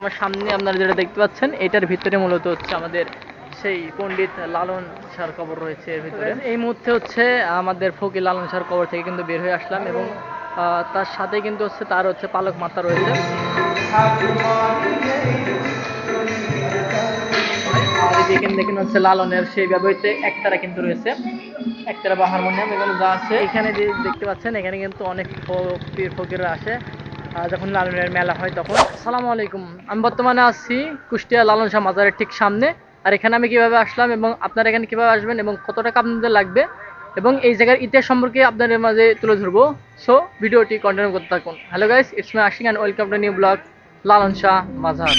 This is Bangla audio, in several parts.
আমার সামনে আপনারা যেটা দেখতে পাচ্ছেন এটার ভিতরে মূলত হচ্ছে আমাদের সেই পণ্ডিত লালন শাহর কবর রয়েছে। এর ভিতরে এই মুহূর্তে হচ্ছে আমাদের ফকির লালন শাহর কবর থেকে কিন্তু বের হয়ে আসলাম এবং তার সাথে কিন্তু হচ্ছে তার হচ্ছে পালক মাতা রয়েছে। দেখেন হচ্ছে লালনের সেই ব্যবহৃত একতারা কিন্তু রয়েছে, একতারা বা হারমোনিয়াম এগুলো যা আছে এখানে যে দেখতে পাচ্ছেন এখানে কিন্তু অনেক ফকিররা আসে যখন লালনের মেলা হয় তখন। আসসালামু আলাইকুম, আমি বর্তমানে আছি কুষ্টিয়া লালন শাহ মাজারের ঠিক সামনে। আর এখানে আমি কিভাবে আসলাম এবং আপনারা এখানে কিভাবে আসবেন এবং কত টাকা আপনাদের লাগবে এবং এই জায়গার ইতিহাস সম্পর্কে আপনাদের মাঝে তুলে ধরবো। সো ভিডিওটি কন্টিনিউ করতে থাকুন। Hello guys, it's my Ashik and welcome to new blog Lalon Shah মাজার।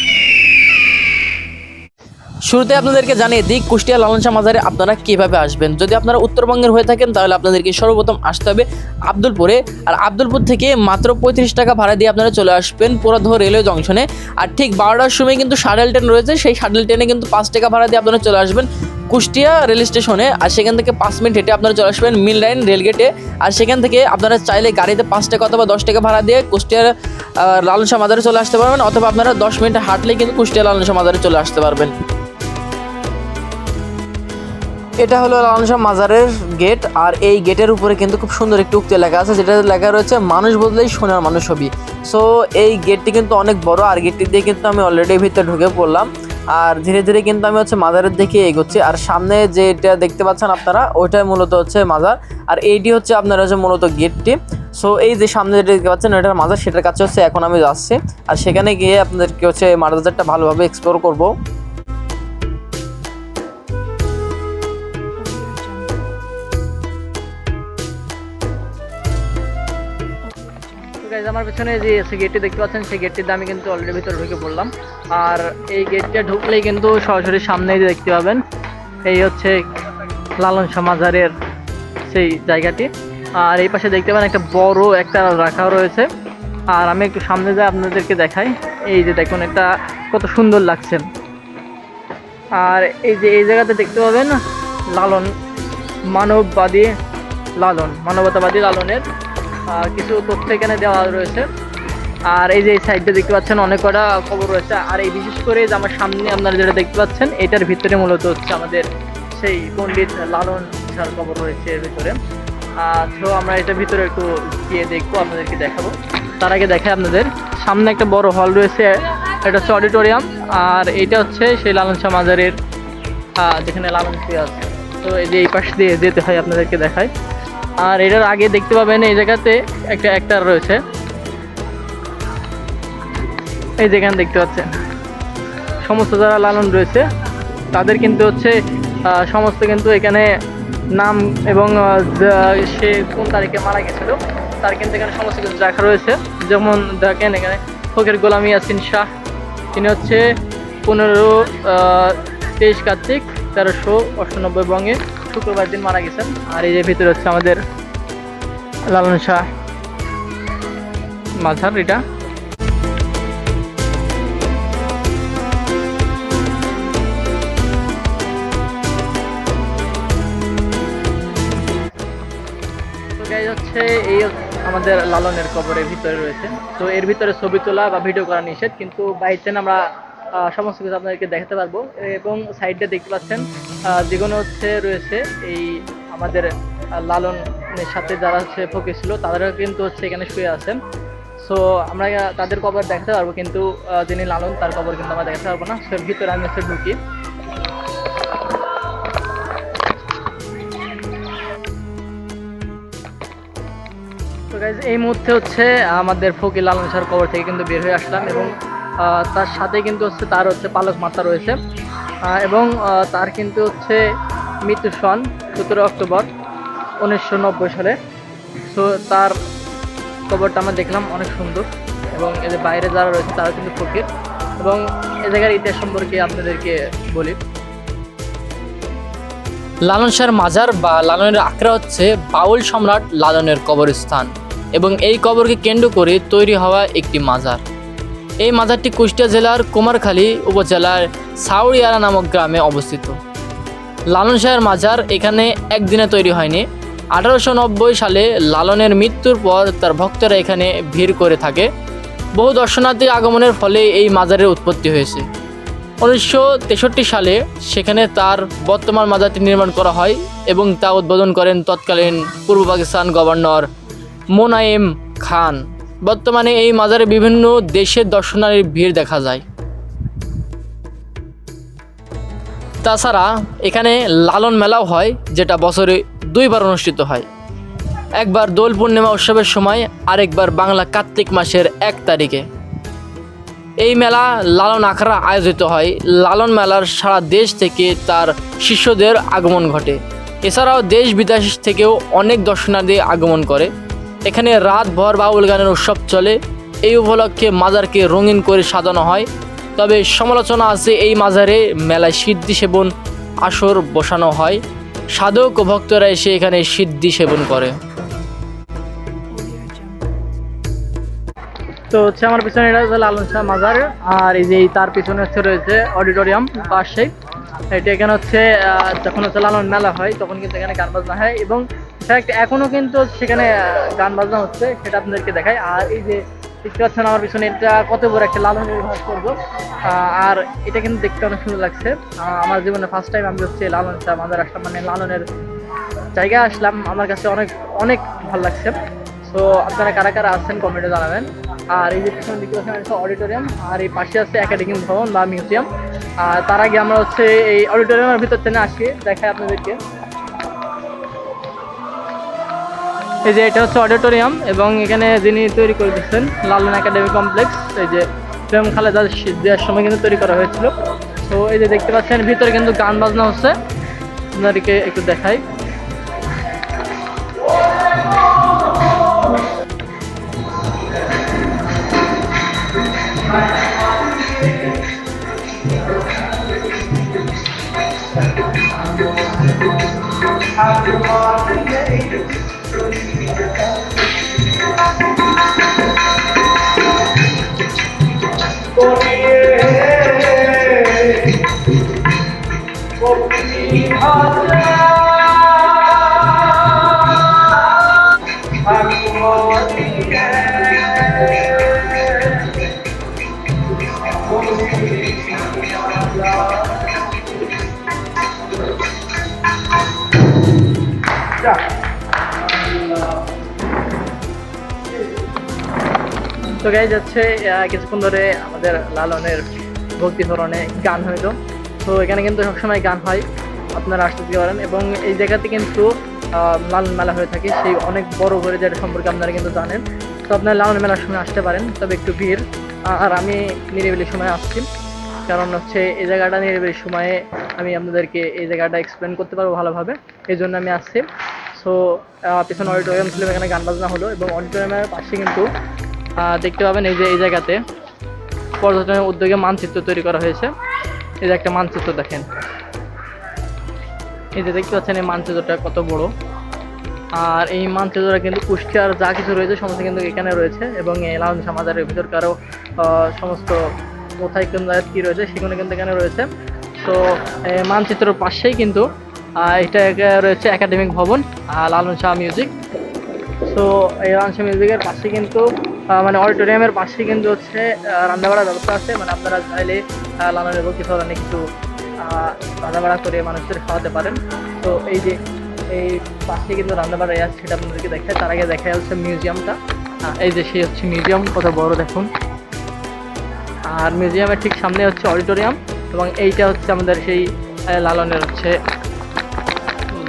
শুরুতে আপনাদেরকে জানিয়ে দিই কুষ্টিয়া লালন শাহ মাজারে আপনারা কীভাবে আসবেন। যদি আপনারা উত্তরবঙ্গের হয়ে থাকেন তাহলে আপনাদেরকে সর্বপ্রথম আসতে হবে আব্দুলপুরে। আর আব্দুলপুর থেকে মাত্র 35 টাকা ভাড়া দিয়ে আপনারা চলে আসবেন পুরাদহ রেলওয়ে জংশনে। আর ঠিক 12টার সময় কিন্তু শাটল ট্রেন রয়েছে, সেই শাটল ট্রেনে কিন্তু 5 টাকা ভাড়া দিয়ে আপনারা চলে আসবেন কুষ্টিয়া রেল স্টেশনে। আর সেখান থেকে 5 মিনিট হেঁটে আপনারা চলে আসবেন মিল লাইন রেলগেটে। আর সেখান থেকে আপনারা চাইলে গাড়িতে 5 টাকা অথবা 10 টাকা ভাড়া দিয়ে কুষ্টিয়ার লালন শাহ মাজারে চলে আসতে পারবেন, অথবা আপনারা 10 মিনিট হাঁটলেই কিন্তু কুষ্টিয়া লালন শাহ মাজারে চলে আসতে পারবেন। এটা হলো লালন শাহ মাজারের গেট। আর এই গেটের উপরে কিন্তু খুব সুন্দর একটি উক্তি লেখা আছে, যেটা লেখা রয়েছে মানুষ বদলেই সোনার মানুষ হবি। সো এই গেটটি কিন্তু অনেক বড়, আর গেটটি দিয়ে কিন্তু আমি অলরেডি ভিতরে ঢুকে পড়লাম। আর ধীরে ধীরে কিন্তু আমি হচ্ছে মাজারের দিকে এগোচ্ছি। আর সামনে যেটা দেখতে পাচ্ছেন আপনারা ওইটাই মূলত হচ্ছে মাজার, আর এইটি হচ্ছে আপনারা হচ্ছে মূলত গেটটি। সো এই যে সামনে যেটা দেখতে পাচ্ছেন ওইটার মাজার, সেটার কাছে হচ্ছে এখন আমি যাচ্ছি। আর সেখানে গিয়ে আপনাদেরকে হচ্ছে মাজারটা ভালোভাবে এক্সপ্লোর করবো। আমার পেছনে যে গেটটি দেখতে পাচ্ছেন সেই গেটটিতে আমি কিন্তু অলরেডি ভিতরে ঢুকে পড়লাম। আর এই গেটটা ঢুকলেই কিন্তু সরাসরি সামনেই দেখতে পাবেন এই হচ্ছে লালন শাহ মাজারের সেই জায়গাটি। আর এই পাশে দেখতে পাবেন একটা বড় একটা রাখা রয়েছে। আর আমি একটু সামনে যাই আপনাদেরকে দেখাই। এই যে দেখুন এটা কত সুন্দর লাগছে। আর এই যে এই জায়গাতে দেখতে পাবেন লালন মানবতাবাদী লালনের কিছু তথ্য এখানে দেওয়া রয়েছে। আর এই যে এই সাইডটা দেখতে পাচ্ছেন অনেক কটা কবর রয়েছে। আর এই বিশেষ করে যে আমার সামনে আপনারা যেটা দেখতে পাচ্ছেন এটার ভিতরে মূলত হচ্ছে আমাদের সেই পণ্ডিত লালন শাহর কবর রয়েছে এর ভিতরে। তো আমরা এটার ভিতরে একটু গিয়ে দেখবো, আপনাদেরকে দেখাবো। তার আগে দেখাই আপনাদের সামনে একটা বড় হল রয়েছে, এটা হচ্ছে অডিটোরিয়াম। আর এইটা হচ্ছে সেই লালন শাহ মাজারের যেখানে লালন শুয়ে আছে। তো এই যে এই পাশ দিয়ে যেতে হয়, আপনাদেরকে দেখায়। আর এটার আগে দেখতে পাবেন এই জায়গাতে একটা অ্যাক্টর রয়েছে, এই যেখানে দেখতে পাচ্ছেন সমস্ত যারা লালন রয়েছে তাদের কিন্তু হচ্ছে সমস্ত কিন্তু এখানে নাম এবং সে কোন তারিখে মারা গেছিল তার কিন্তু এখানে সমস্ত কিছু লেখা রয়েছে। যেমন দেখেন এখানে ফকির গোলাম ইয়াসিন শাহ, তিনি হচ্ছে 23 কার্তিক 1398 বঙ্গে শুক্রবার দিন মারা গেছেন। আর এই যে ভিতরে হচ্ছে আমাদের লালন শাহ মাজার। এটা হচ্ছে এই আমাদের লালনের কবরের ভিতরে রয়েছে। তো এর ভিতরে ছবি তোলা বা ভিডিও করা নিষেধ, কিন্তু বাইরে আমরা সমস্ত কিছু আপনাদেরকে দেখাতে পারবো। এবং সাইডে দেখতে পাচ্ছেন যেগুলো হচ্ছে রয়েছে এই আমাদের লালনের সাথে যারা হচ্ছে ফকির ছিল তারা কিন্তু হচ্ছে এখানে শুয়ে আছেন। সো আমরা তাদের কবর দেখাতে পারবো, কিন্তু যিনি লালন তার কবর কিন্তু আমরা দেখাতে পারবো না। সো ভিতরে আমি হচ্ছে ঢুকি। তো গাইজ এই মুহূর্তে হচ্ছে আমাদের ফকির লালন শাহর কবর থেকে কিন্তু বের হয়ে আসলাম এবং তার সাথে কিন্তু হচ্ছে তার হচ্ছে পালক মাতা রয়েছে। এবং তার কিন্তু হচ্ছে মৃত্যু সন 17 অক্টোবর 1990 সালে। সো তার কবরটা আমরা দেখলাম অনেক সুন্দর। এবং এই যে বাইরে যারা রয়েছে তারা কিন্তু ফকির। এবং এ জায়গার ইতিহাস সম্পর্কে আপনাদেরকে বলি। লালন শাহর মাজার বা লালনের আখড়া হচ্ছে বাউল সম্রাট লালনের কবরস্থান এবং এই কবরকে কেন্দ্র করে তৈরি হওয়া একটি মাজার। এই মাজারটি কুষ্টিয়া জেলার কুমারখালী উপজেলার সাউরিয়ারা নামক গ্রামে অবস্থিত। লালন শাহর মাজার এখানে একদিনে তৈরি হয়নি। 1890 সালে লালনের মৃত্যুর পর তার ভক্তরা এখানে ভিড় করে থাকে। বহু দর্শনার্থী আগমনের ফলে এই মাজারের উৎপত্তি হয়েছে। 1963 সালে সেখানে তার বর্তমান মাজারটি নির্মাণ করা হয় এবং তা উদ্বোধন করেন তৎকালীন পূর্ব পাকিস্তান গভর্নর মোনায়েম খান। বর্তমানে এই মাজারে বিভিন্ন দেশের দর্শনার্থীর ভিড় দেখা যায়। তাছাড়া এখানে লালন মেলাও হয়, যেটা বছরে 2 বার অনুষ্ঠিত হয়, একবার দোল পূর্ণিমা উৎসবের সময়, আরেকবার বাংলা কার্তিক মাসের 1 তারিখে। এই মেলা লালন আখড়া আয়োজিত হয়। লালন মেলার সারা দেশ থেকে তার শিষ্যদের আগমন ঘটে। এছাড়াও দেশ বিদেশ থেকেও অনেক দর্শনার্থী আগমন করে। এখানে রাতভর বাউল গানের উৎসব চলে। এই উপলক্ষে মাজারকে রঙিন করে সাজানো হয়। তবে সমালোচনা আছে এই মাজারে মেলায় সিদ্ধি সেবন আসর বসানো হয়। সাধক ও ভক্তরা এসে এখানে সিদ্ধি সেবন করে। তো হচ্ছে আমার পিছনে এটা হচ্ছে লালন শাহ মাজার, আর এই যে তার পিছনে হচ্ছে রয়েছে অডিটোরিয়াম পাশে। এটা এখানে হচ্ছে যখন হচ্ছে লালন মেলা হয় তখন কিন্তু এখানে গান বাজনা হয়, এবং এখনো কিন্তু সেখানে গান বাজনা হচ্ছে, সেটা আপনাদেরকে দেখায়। আর এই যে দেখতে পাচ্ছেন আমার পিছনে, এটা কত বড় একটা লালনের ভাস্কর্য, আর এটা কিন্তু দেখতে অনেক সুন্দর লাগছে। আমার জীবনে ফার্স্ট টাইম আমি হচ্ছে লালন শাহ মাজার আসলাম, মানে লালনের জায়গায় আসলাম, আমার কাছে অনেক অনেক ভালো লাগছে। তো আপনারা কারা কারা আসছেন কমেন্টে জানাবেন। আর এই যে পিছনে দিকে আছে অডিটোরিয়াম, আর এই পাশে আছে একাডেমিক ভবন বা মিউজিয়াম। আর তার আগে আমরা হচ্ছে এই অডিটোরিয়ামের ভিতর থেকে আসি, দেখাই আপনাদেরকে। এই যে এটা হচ্ছে অডিটোরিয়াম, এবং এখানে যিনি তৈরি করে দিচ্ছেন লালন একাডেমি কমপ্লেক্স, এই যে বেগম খালেদা জিয়ার সময় কিন্তু তৈরি করা হয়েছিল। তো এই যে দেখতে পাচ্ছেন ভিতরে কিন্তু গান বাজনা হচ্ছে, আপনাদেরকে একটু দেখাই। তো গাইজ যাচ্ছে কিছুক্ষণ ধরে আমাদের লালনের ভক্তি ধরনে গান হইতো। তো এখানে কিন্তু সবসময় গান হয়, আপনারা আসতে দিতে পারেন। এবং এই জায়গাতে কিন্তু লালন মেলা হয়ে থাকে, সেই অনেক বড় করে, যেটা সম্পর্কে আপনারা কিন্তু জানেন। তো আপনারা লালন মেলার সময় আসতে পারেন, তবে একটু ভিড়। আর আমি নিরিবিলি সময় আসছি, কারণ হচ্ছে এই জায়গাটা নিরিবিলি সময়ে আমি আপনাদেরকে এই জায়গাটা এক্সপ্লেন করতে পারবো ভালোভাবে, এই জন্য আমি আসছি। সো পিছনে অডিটোরিয়াম ছিল, এখানে গান বাজনা হলো, এবং অডিটোরিয়ামের পাশে কিন্তু দেখতে পাবেন এই যে এই জায়গাতে পর্যটনের উদ্যোগে মানচিত্র তৈরি করা হয়েছে। এই যে একটা মানচিত্র দেখেন, এই যে দেখতে পাচ্ছেন এই মানচিত্রটা কত বড়। আর এই মানচিত্রটা কিন্তু কুষ্টিয়ার যা কিছু রয়েছে সমস্ত কিন্তু এখানে রয়েছে, এবং এই লালন শাহ মাজারের ভিতরকারও সমস্ত কোথায় কোন জায়গায় কী রয়েছে সেগুলো কিন্তু এখানে রয়েছে। তো মানচিত্রের পাশেই কিন্তু এটা রয়েছে একাডেমিক ভবন লালন শাহ মিউজিক। তো এই লালন শাহ মিউজিকের পাশে কিন্তু মানে অডিটোরিয়ামের পাশে কিন্তু হচ্ছে রান্নাবাড়ার ব্যবস্থা আছে, মানে আপনারা চাইলে লালনের ভক্তি ধরনের কিছু রান্নাবাড়া করে মানুষদের খাওয়াতে পারেন। তো এই যে এই পাশে কিন্তু রান্নাবাড়া আছে, সেটা আপনাদেরকে দেখায়। তার আগে দেখা যাচ্ছে মিউজিয়ামটা, এই যে সেই হচ্ছে মিউজিয়াম, কত বড় দেখুন। আর মিউজিয়ামের ঠিক সামনে হচ্ছে অডিটোরিয়াম, এবং এইটা হচ্ছে আমাদের সেই লালনের হচ্ছে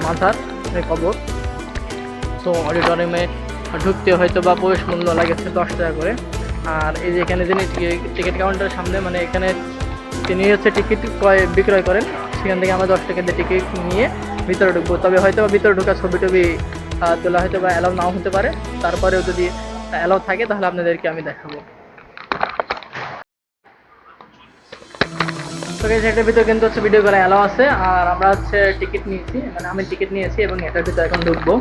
মাথার কবর। তো অডিটোরিয়ামে ঢুকতে হয়তো বা প্রবেশ মূল্য লাগেছে 10 টাকা করে। আর এই যে এখানে যিনি টিকিট কাউন্টারের সামনে, মানে এখানে তিনি হচ্ছে টিকিট বিক্রয় করেন, সেখান থেকে আমরা 10 টাকা দিয়ে টিকিট নিয়ে ভিতরে ঢুকবো। তবে হয়তো বা ভিতরে ঢোকা ছবি টবি তোলা হয়তো বা অ্যালাউ নাও হতে পারে, তারপরেও যদি অ্যালাউ থাকে তাহলে আপনাদেরকে আমি দেখাবো। তো সেটার ভিতরে কিন্তু হচ্ছে ভিডিও করা অ্যালাউ আছে। আর আমরা হচ্ছে টিকিট নিয়েছি, মানে আমি টিকিট নিয়েছি, এবং এটার ভিতরে এখন ঢুকবো।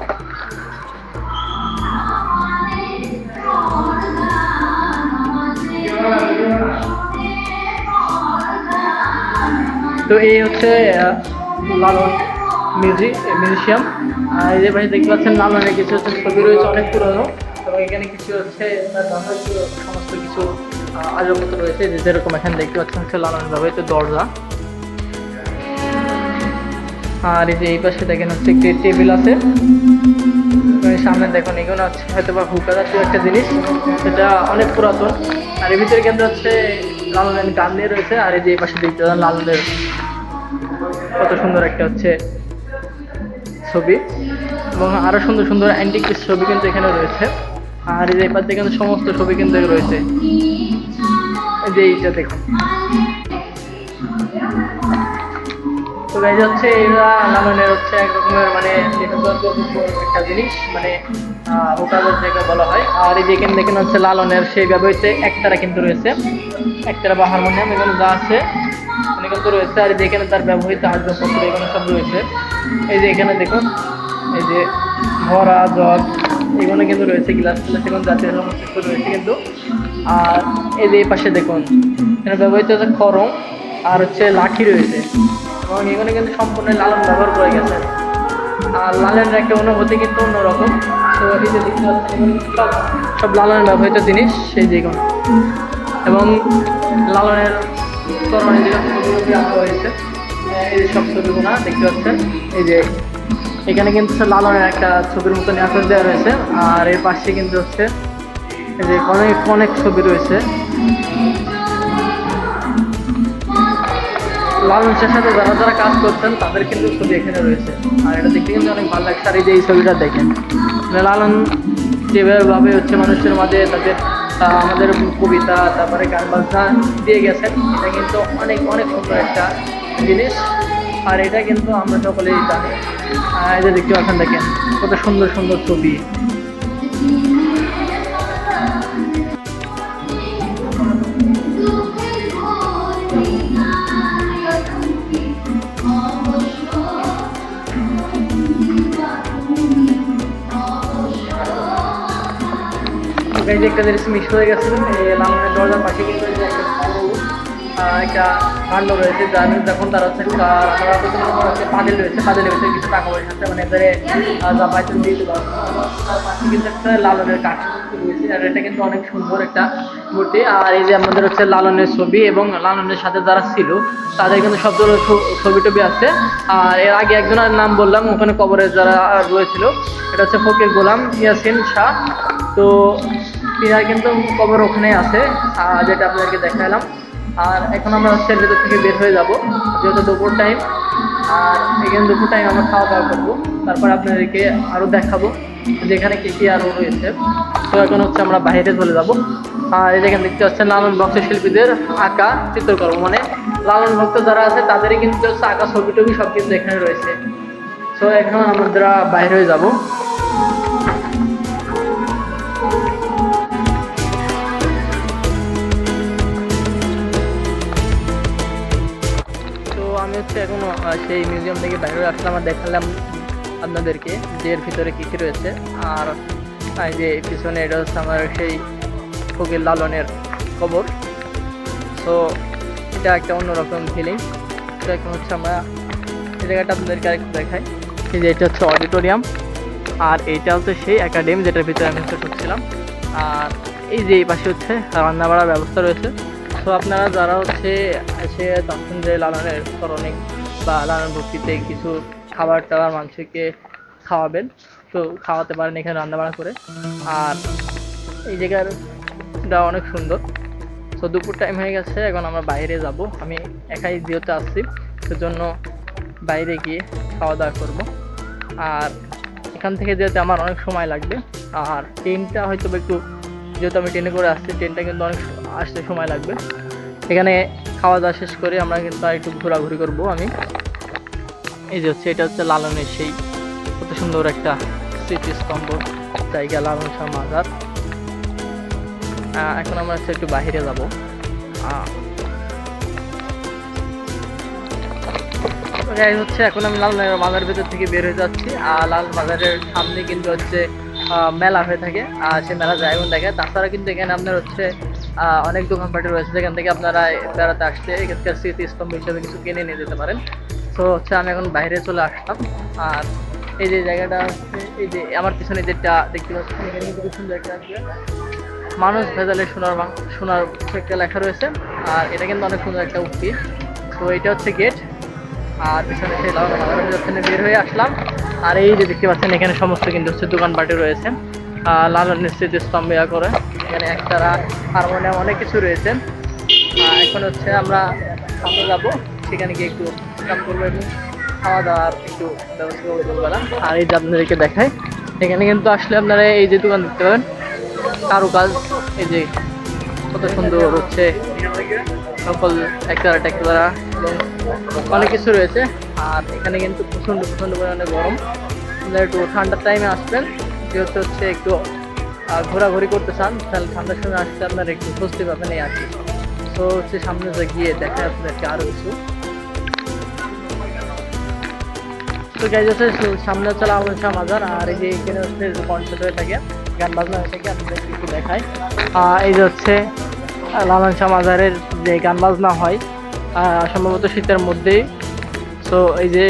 তো এই হচ্ছে লালন মিউজিয়াম। আর এই যে ভাই দেখতে পাচ্ছেন লালনের কিছু হচ্ছে ছবি রয়েছে, অনেক পুরনো। তো এবং এখানে কিছু হচ্ছে তার ব্যবহৃত সমস্ত কিছু আসবাবপত্র রয়েছে, যেরকম এখানে দেখতে পাচ্ছেন হচ্ছে লালনের ব্যবহৃত দরজা। আর এই যে এই পাশে দেখেন হচ্ছে একটি টেবিল আছে, সামনে দেখুন এগুলো হচ্ছে হয়তো বা হুকা জাতীয় একটা জিনিস, সেটা অনেক পুরাতন। আর এর ভিতরে কিন্তু হচ্ছে লালনের গান দিয়ে রয়েছে। আর এই যে এই পাশে দেখতে পাচ্ছেন লালনের কত সুন্দর একটা হচ্ছে ছবি, এবং আরো সুন্দর সুন্দর অ্যান্টিক ছবি কিন্তু এখানে রয়েছে। আর এই যে এই পাশে কিন্তু সমস্ত ছবি কিন্তু রয়েছে, এই যে এইটা দেখুন। তো গাইজ হচ্ছে এরা লালনের হচ্ছে এক রকমের মানে একটা জিনিস, মানে হোকাজার যেটা বলা হয়। আর এই যে এখানে দেখেন হচ্ছে লালনের সেই ব্যবহৃত একতারা কিন্তু রয়েছে, একতারা বা হারমোনিয়াম এখানে যা আছে এখানে কিন্তু রয়েছে। আর যেখানে তার ব্যবহৃত আসবাবপত্র এখানে সব রয়েছে। এই যে এখানে দেখুন এই যে ভরা জগ এগুলো কিন্তু রয়েছে, গ্লাস গ্লাস এবং জাতীয় সমস্ত কিছু রয়েছে কিন্তু। আর এই যে এই পাশে দেখুন এখানে ব্যবহৃত হচ্ছে খড়ম আর হচ্ছে লাঠি রয়েছে, এবং এখানে কিন্তু সম্পূর্ণ লালন ব্যবহার করে গেছে। আর লালনের একটা অনুভূতি কিন্তু অন্যরকম। তো এই যে দেখতে পাচ্ছেন সব লালনের ব্যবহৃত জিনিস সেই যেগুলো, এবং লালনের স্মরণে যে ছবিগুলো আঁকা হয়েছে এই যে সব ছবিগুলো দেখতে পাচ্ছেন। এই যে এখানে কিন্তু লালনের একটা ছবির মতন আঁকা দেওয়া রয়েছে। আর এর পাশে কিন্তু হচ্ছে এই যে অনেক অনেক ছবি রয়েছে। লালন শাহের সাথে যারা যারা কাজ করছেন তাদের কিন্তু ছবি এখানে রয়েছে। আর এটা দেখতে কিন্তু অনেক ভালো লাগছে। আর এই যে এই ছবিটা দেখেন, লালন যেভাবে হচ্ছে মানুষের মাঝে তাদের আমাদের কবিতা তারপরে গান বাজনা দিয়ে গেছেন, এটা কিন্তু অনেক অনেক সুন্দর একটা জিনিস। আর এটা কিন্তু আমরা সকলেই জানি। এই যে দেখতে পাচ্ছেন দেখেন কত সুন্দর সুন্দর ছবি। এই যে একটা জিনিস মিস হয়ে গেছে, লালনের দরজার পাশে কিন্তু একটা ভাণ্ড রয়েছে, যার যখন তারা হচ্ছে পাদিল রয়েছে, পাদিলের ভিতরে কিছু টাকা পয়সা আছে, মানে এবারে যা পাইতেন দিয়ে দিতে পারবো। তার পাশে কিন্তু একটা লালনের কাঠ রয়েছে, আর এটা কিন্তু অনেক সুন্দর একটা মূর্তি। আর এই যে আমাদের হচ্ছে লালনের ছবি এবং লালনের সাথে যারা ছিল তাদের কিন্তু সব ধরনের ছবি টবি আছে। আর এর আগে একজনের নাম বললাম, ওখানে কবরে যারা রয়েছিল এটা হচ্ছে ফকির গোলাম ইয়াসিন শাহ। তো তিনার কিন্তু কবর ওখানে আছে, যেটা আপনাদেরকে দেখালাম। আর এখন আমরা হচ্ছে ভেতর থেকে বের হয়ে যাব, যেহেতু দুপুর টাইম। আর এখানে দুপুর টাইম আমরা খাওয়া দাওয়া করবো, তারপর আপনাদেরকে আরও দেখাবো যেখানে কী কী আরও রয়েছে। তো এখন হচ্ছে আমরা বাইরে চলে যাব। আর যেখানে দেখতে পাচ্ছেন লালন ভক্ত শিল্পীদের আঁকা চিত্রকর্ম, মানে লালন ভক্ত যারা আছে তাদেরই কিন্তু হচ্ছে আঁকা ছবি টবি সব কিন্তু এখানে রয়েছে। তো এখন আমরা বাইরে হয়ে যাব। আমি হচ্ছে এখনো সেই মিউজিয়াম থেকে বাইরে আসলাম, আর দেখালাম আপনাদেরকে যে এর ভিতরে কী কী রয়েছে। আর এই যে পিছনে এটা হচ্ছে আমার সেই ফকির লালনের কবর। সো এটা একটা অন্যরকম ফিলিং। তো এখন হচ্ছে আমরা এই জায়গাটা আপনাদেরকে আরেকটু দেখাই। এই যে এটা হচ্ছে অডিটোরিয়াম, আর এইটা হচ্ছে সেই একাডেমি যেটার ভিতরে আমি হচ্ছে ঢুকছিলাম। আর এই যে এই পাশে হচ্ছে রান্না বাড়ার ব্যবস্থা রয়েছে। তো আপনারা যারা হচ্ছে এসে তখন যে লালনের স্মরণে বা লালন ভক্তিতে কিছু খাবার টাবার মানুষকে খাওয়াবেন, তো খাওয়াতে পারেন এখানে রান্নাবাড়া করে। আর এই জায়গাটা অনেক সুন্দর। তো দুপুর টাইম হয়ে গেছে, এখন আমরা বাইরে যাব। আমি একাই যেহেতু আসছি সেজন্য বাইরে গিয়ে খাওয়া দাওয়া করবো। আর এখান থেকে যেতে আমার অনেক সময় লাগবে। আর ট্রেনটা হয়তো একটু, যেহেতু আমি ট্রেনে করে আসছি, ট্রেনটা কিন্তু অনেক আসতে সময় লাগবে। এখানে খাওয়া দাওয়া শেষ করে আমরা কিন্তু আর একটু ঘোরাঘুরি করবো। আমি এই যে হচ্ছে এটা হচ্ছে লালনের সেই কত সুন্দর একটা স্মৃতিস্তম্ভ জায়গা, লালন শাহ মাজার। এখন আমরা হচ্ছে একটু বাইরে যাব। হচ্ছে এখন আমি লাল মাজারের ভেতর থেকে বের হয়ে যাচ্ছি। আর লাল মাজারের সামনে কিন্তু হচ্ছে মেলা হয়ে থাকে, আর সেই মেলা জায়গা দেখে। তাছাড়া কিন্তু এখানে আপনার হচ্ছে অনেক দোকানপাটি রয়েছে, যেখান থেকে আপনারা বেড়াতে আসতে এখানকার স্মৃতিস্তম্ভ হিসেবে কিছু কিনে নিয়ে যেতে পারেন। তো হচ্ছে আমি এখন বাইরে চলে আসলাম। আর এই যে জায়গাটা হচ্ছে, এই যে আমার পিছনে যেটা দেখতে পাচ্ছেন, এখানে কিন্তু খুব সুন্দর একটা আছে মানুষ ভেজালে সোনার একটা লেখা রয়েছে। আর এটা কিন্তু অনেক সুন্দর একটা উক্তি। তো এটা হচ্ছে গেট, আর পিছনে সেই লালনের বের হয়ে আসলাম। আর এই যে দেখতে পাচ্ছেন এখানে সমস্ত কিন্তু হচ্ছে দোকানপাটে রয়েছে লালনের স্মৃতিস্তম্ভ করে। এখানে একতারা, হারমোনিয়াম, অনেক কিছু রয়েছে। এখন হচ্ছে আমরা সামনে যাবো, সেখানে গিয়ে একটু কাম করবো এবং খাওয়া দাওয়ার একটু ব্যবস্থা করবো দুপুরবেলা। আর এই যে আপনাদেরকে দেখায়, এখানে কিন্তু আসলে আপনারা এই যে দোকান দেখতে পাবেন, কারুকাজ, এই যে কত সুন্দর হচ্ছে সকল একতারা টেকতারা এবং অনেক কিছু রয়েছে। আর এখানে কিন্তু প্রচণ্ড পরিমাণে গরম। আপনারা একটু ঠান্ডার টাইমে আসবেন, যেহেতু হচ্ছে একটু ঘোরাঘুরি করতে চান, তাহলে ঠান্ডার সময় আসতে আপনারা একটু স্বস্তি পাবেন এই আর কি। তো হচ্ছে সামনে গিয়ে দেখা আপনাদেরকে আরও কিছু। তো গাইজ হচ্ছে সামনে হচ্ছে লালন শাহ মাজার। আর এই যে এখানে হচ্ছে কনসার্ট হয়ে থাকে, গান বাজনা হয়ে থাকে, আপনাদের কিছু দেখায়। এই যে হচ্ছে লালন শাহ মাজারের যে গান বাজনা হয় সম্ভবত শীতের মধ্যেই। তো এই যে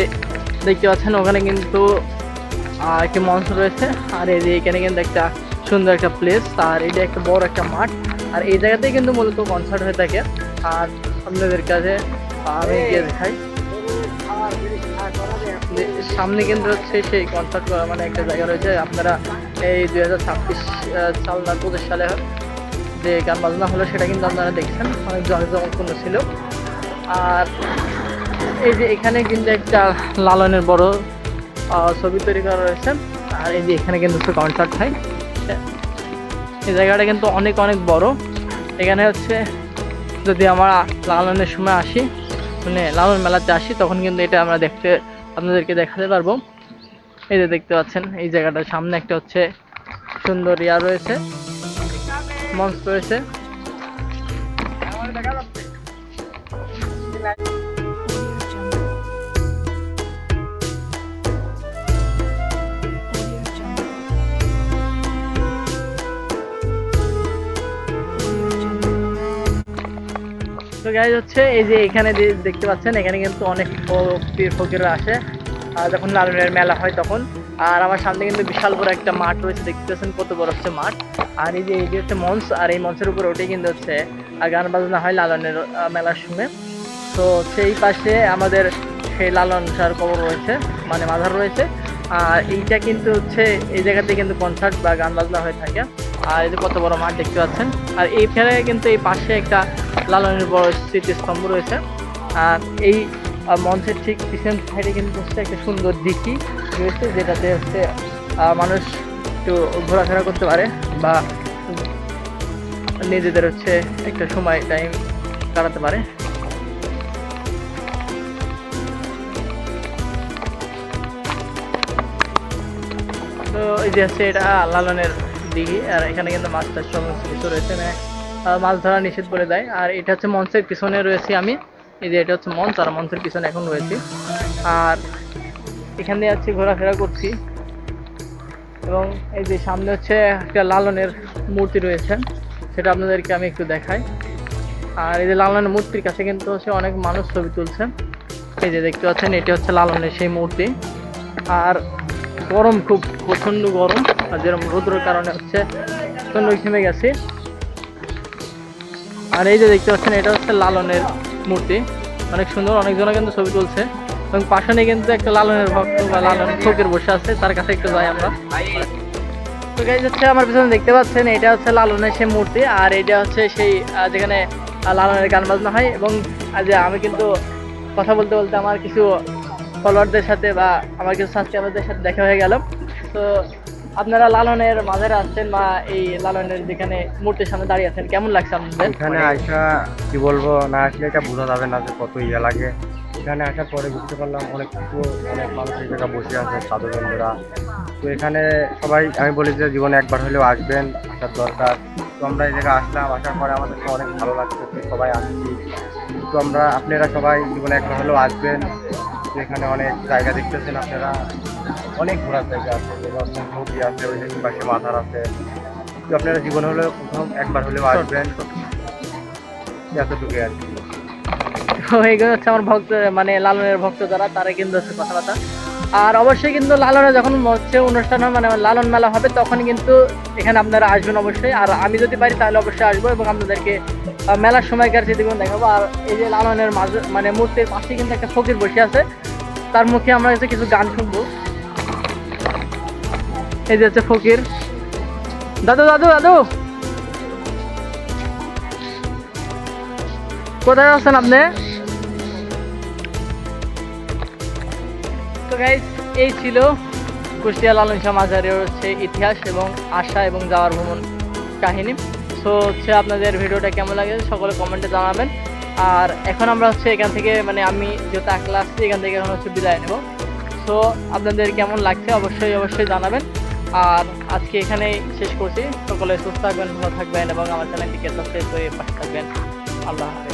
দেখতে পাচ্ছেন ওখানে কিন্তু একটি মঞ্চ রয়েছে। আর এই যে এখানে কিন্তু একটা সুন্দর একটা প্লেস, আর এটা একটা বড় একটা মাঠ। আর এই জায়গাতেই কিন্তু মূলত কনসার্ট হয়ে থাকে। আর আপনাদের কাছে আমি গিয়ে দেখাই, সামনে কিন্তু হচ্ছে সেই কনসার্ট মানে একটা জায়গা রয়েছে। আপনারা এই 2026 সাল না 25 সালে যে গান বাজনা হলো সেটা কিন্তু আপনারা দেখছেন, অনেক জমজমপূর্ণ ছিল। আর এই যে এখানে কিন্তু একটা লালনের বড় ছবি তৈরি করা রয়েছে। আর এই যে এখানে কিন্তু কনসার্ট হয়। এই জায়গাটা কিন্তু অনেক বড়। এখানে হচ্ছে যদি আমরা লালনের সময় আসি, মানে লালন মেলাতে আসি, তখন কিন্তু এটা আমরা আপনাদেরকে দেখাতে পারবো। এই যে দেখতে পাচ্ছেন এই জায়গাটার সামনে একটা হচ্ছে সুন্দর রয়েছে, মঞ্চ রয়েছে। তো গাইজ হচ্ছে এই যে এখানে দেখতে পাচ্ছেন, এখানে কিন্তু অনেক পীর ফকিররা আসে যখন লালনের মেলা হয় তখন। আর আমার সামনে কিন্তু বিশাল বড় একটা মাঠ রয়েছে, দেখতে পাচ্ছেন কত বড় হচ্ছে মাঠ। আর এই যে হচ্ছে মঞ্চ, আর এই মঞ্চের উপর ওঠে কিন্তু হচ্ছে গান বাজনা হয় লালনের মেলার সময়। তো সেই পাশে আমাদের সেই লালন শাহর কবর রয়েছে, মানে মাজার রয়েছে। আর এইটা কিন্তু হচ্ছে এই জায়গাতে কিন্তু কনসার্ট বা গান বাজনা হয়ে থাকে। আর এই যে কত বড় মাঠ দেখতে পাচ্ছেন। আর এইখানে কিন্তু এই পাশে একটা লালনের বড় স্মৃতিস্তম্ভ রয়েছে। আর এই মঞ্চের ঠিক পিছন সাইডে কিন্তু হচ্ছে একটা সুন্দর দিঘি রয়েছে, যেটাতে হচ্ছে মানুষ একটু ঘোরাফেরা করতে পারে বা নিজেদের হচ্ছে একটা সময় টাইম কাটাতে পারে। তো এই যে হচ্ছে এটা লালনের দিঘি। আর এখানে কিন্তু মাছ চাষ সমস্ত কিছু রয়েছে, মাছ ধরা নিষেধ বলে দেয়। আর এটা হচ্ছে মঞ্চের পিছনে রয়েছি আমি, এই যে এটা হচ্ছে মঞ্চ, আর মঞ্চের পিছনে এখন রয়েছি। আর এখানে যাচ্ছি, ঘোরাফেরা করছি। এবং এই যে সামনে হচ্ছে একটা লালনের মূর্তি রয়েছে, সেটা আপনাদেরকে আমি একটু দেখাই। আর এই যে লালনের মূর্তির কাছে কিন্তু হচ্ছে অনেক মানুষ ছবি তুলছে। এই যে দেখতে পাচ্ছেন এটা হচ্ছে লালনের সেই মূর্তি। আর গরম, খুব প্রচণ্ড গরম, আর যেরকম রৌদ্রের কারণে হচ্ছে প্রচণ্ড ঘেমে গেছে। আর এই যে দেখতে পাচ্ছেন এটা হচ্ছে লালনের মূর্তি, অনেক সুন্দর, অনেকজনে কিন্তু ছবি তুলছে। এবং পাশে কিন্তু একটা লালনের ভক্ত বা লালন ফকির বসে আছে, তার কাছে একটু যাই আমরা। তো গাইজ হচ্ছে আমার পিছনে দেখতে পাচ্ছেন এটা হচ্ছে লালনের সেই মূর্তি। আর এটা হচ্ছে সেই যেখানে লালনের গান বাজনা হয়। এবং আমি কিন্তু কথা বলতে বলতে আমার কিছু ফলোয়ারদের সাথে বা আমার কিছু সাবস্ক্রাইবারদের সাথে দেখা হয়ে গেল। তো আপনারা লালনের মাঝারে আসছেন বা এই লালনের যেখানে মূর্তির সামনে দাঁড়িয়ে আছেন, কেমন লাগছে আপনাদের? এখানে আসা কি বলবো, না আসলে এটা বোঝা যাবে না যে কত লাগে। এখানে আসার পরে বুঝতে পারলাম অনেক মানুষ এই জায়গা বসে আছে, সাধু বন্ধুরা। তো এখানে সবাই আমি বলি যে জীবনে একবার হলেও আসবেন, আসার দরকার। তো আমরা এই জায়গায় আসলাম, আসার পরে আমাদের অনেক ভালো লাগছে, সবাই আসছি। তো আপনারা সবাই জীবনে একবার হলেও আসবেন। তো এখানে অনেক জায়গা দেখতেছেন আপনারা, অনেক ঘোরার জায়গা আছে, নদী আছে, ওই পাশে মাথার আছে। তো আপনারা জীবন হলেও প্রথম একবার হলেও আসবেন, এতটুকু আর কি। এগুলো হচ্ছে আমার ভক্ত, মানে লালনের ভক্ত যারা, তারা কিন্তু হচ্ছে কথাবার্তা। আর অবশ্যই কিন্তু লালনে যখন হচ্ছে অনুষ্ঠান হয় মানে লালন মেলা হবে তখন কিন্তু এখানে আপনারা আসবেন অবশ্যই। আর আমি যদি পারি তাহলে অবশ্যই আসবো এবং আপনাদেরকে মেলার সময়কার স্মৃতিগুলো দেখাবো। আর এই যে লালনের মাঝে মানে মূর্তির পাশে কিন্তু একটা ফকির বসে আছে, তার মুখে আমরা হচ্ছে কিছু গান শুনবো। এই যে হচ্ছে ফকির। দাদু দাদু দাদু কোথায় আছেন আপনি? তো গাইস এই ছিল কুষ্টিয়া লালন শাহ মাজারের হচ্ছে ইতিহাস এবং আশা এবং যাওয়ার ভ্রমণ কাহিনী। সো হচ্ছে আপনাদের ভিডিওটা কেমন লাগে সকলে কমেন্টে জানাবেন। আর এখন আমরা হচ্ছে এখান থেকে মানে আমি যেহেতু একলা আসছি এখান থেকে এখন হচ্ছে বিদায় নেব। সো আপনাদের কেমন লাগছে অবশ্যই অবশ্যই জানাবেন। আর আজকে এখানেই শেষ করছি। সকলে সুস্থ থাকবেন, ভালো থাকবেন এবং আমার চ্যানেলটিকে সাবস্ক্রাইব করে পাশে থাকবেন। আল্লাহ হাফেজ।